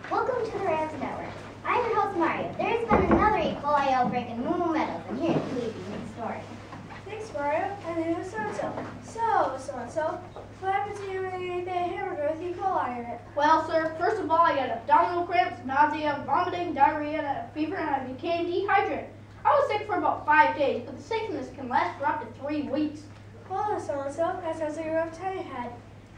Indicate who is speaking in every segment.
Speaker 1: Welcome to the Rams Network. I'm your host, Mario. There's been another E. coli outbreak in Moo Meadows, and here's the news story.
Speaker 2: Thanks, Mario. My name is So-and-so. What happened to you when you ate that hamburger with E. coli in it?
Speaker 3: Well, sir, first of all, I got abdominal cramps, nausea, vomiting, diarrhea, and a fever, and I became dehydrated. I was sick for about 5 days, but the sickness can last for up to 3 weeks.
Speaker 2: Well, So-and-so, that sounds like a rough time you had.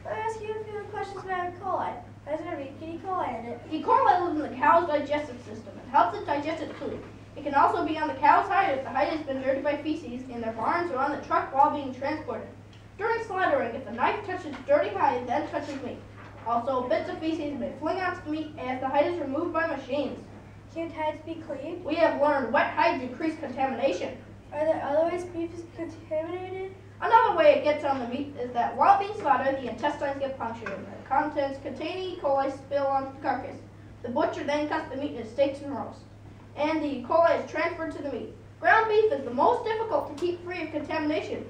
Speaker 2: Let me ask you a few questions about E. coli. Has there been E. coli in it?
Speaker 3: E. coli lives in the cow's digestive system and helps it digest its food. It can also be on the cow's hide if the hide has been dirtied by feces in their barns or on the truck while being transported. During slaughtering, if the knife touches dirty hide, then touches meat. Also, bits of feces may fling onto the meat as the hide is removed by machines.
Speaker 2: Can't hides be cleaned?
Speaker 3: We have learned wet hides increase contamination.
Speaker 2: Are there other ways beef is contaminated?
Speaker 3: Another way it gets on the meat is that while being slaughtered, the intestines get punctured and the contents containing E. coli spill onto the carcass. The butcher then cuts the meat into steaks and roasts, and the E. coli is transferred to the meat. Ground beef is the most difficult to keep free of contamination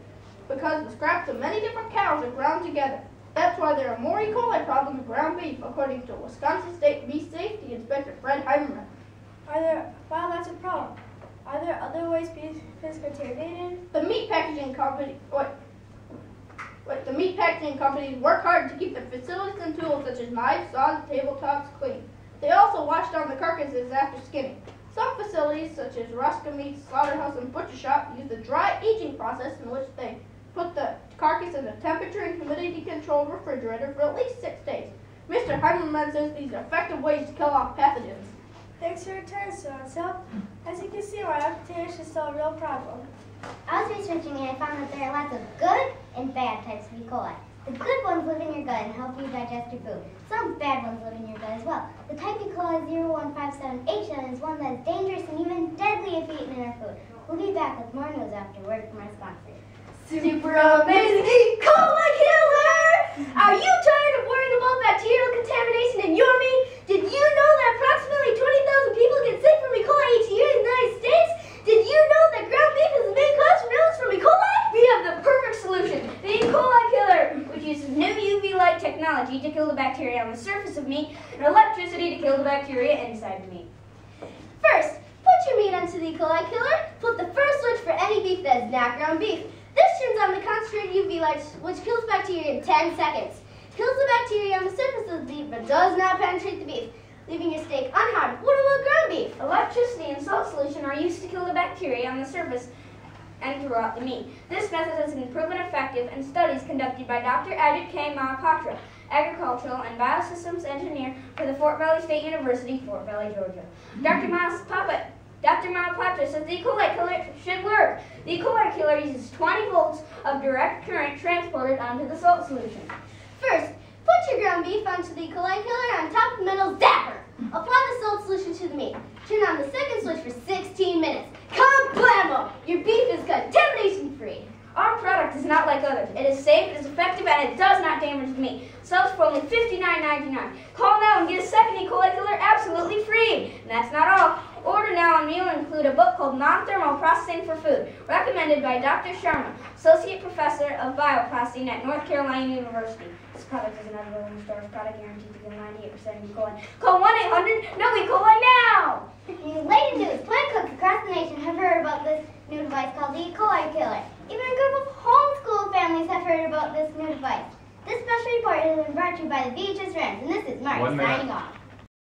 Speaker 3: because the scraps of many different cows are ground together. That's why there are more E. coli problems with ground beef, according to Wisconsin State Beef Safety Inspector Fred Heimerman.
Speaker 2: Wow, that's a problem. Are there other ways beef is contaminated?
Speaker 3: The meat packaging companies work hard to keep the facilities and tools such as knives, saws, and tabletops clean. They also wash down the carcasses after skinning. Some facilities, such as Ruska Meats, Slaughterhouse, and Butcher Shop, use the dry aging process in which they put the carcass in a temperature and humidity-controlled refrigerator for at least 6 days. Mr. Heimerman says these are effective ways to kill off pathogens.
Speaker 2: Thanks for your time, So-and-so. As you can see, contamination is still a real problem.
Speaker 1: I was researching and I found that there are lots of good and bad types of E. coli. The good ones live in your gut and help you digest your food. Some bad ones live in your gut as well. The type E. coli 0157H7 is one that is dangerous and even deadly if eaten in our food. We'll be back with more news after word from our sponsor.
Speaker 4: Super amazing E. coli killer! Are you tired of worrying about bacterial contamination in your meat? Did you know that approximately 20,000 people get sick from E. coli each year in the United States? Did you know that ground beef is the main cause for illness from E. coli? We have the perfect solution, the E. coli killer, which uses new UV light technology to kill the bacteria on the surface of meat and electricity to kill the bacteria inside the meat. First, put your meat onto the E. coli killer. Flip the first switch for any beef that is not ground beef. This turns on the concentrated UV lights, which kills bacteria in 10 seconds. Kills the bacteria on the surface of the beef, but does not penetrate the beef, leaving your steak unharmed. What about ground beef? Electricity and salt solution are used to kill the bacteria on the surface and throughout the meat. This method has been proven effective in studies conducted by Dr. Ajit K. Mahapatra, agricultural and biosystems engineer for the Fort Valley State University, Fort Valley, Georgia. Dr. Mahapatra says the E. coli killer should work. The E. coli killer uses 20 volts of direct current transported onto the salt solution. First, put your ground beef onto the E. coli killer on top of the metal zapper. Apply the salt solution to the meat. Turn on the second switch for 16 minutes. Kablamo! Your beef is contamination-free. Our product is not like others. It is safe, it is effective, and it does not damage the meat. Sells for only $59.99. Call now and get a second E. coli killer absolutely free. And that's not all. Order now and we'll include a book called Non-Thermal Processing for Food, recommended by Dr. Sharma, Associate Professor of Bioprocessing at North Carolina University. This product is another one store product guaranteed to kill 98% of E. coli. Call 1-800-NO-E. coli now!
Speaker 1: Latest news, plant cooks across the nation have heard about this new device called the E. coli killer. Even a group of homeschool families have heard about this new device. This special report has been brought to you by the VHS Rams, and this is Mark signing off.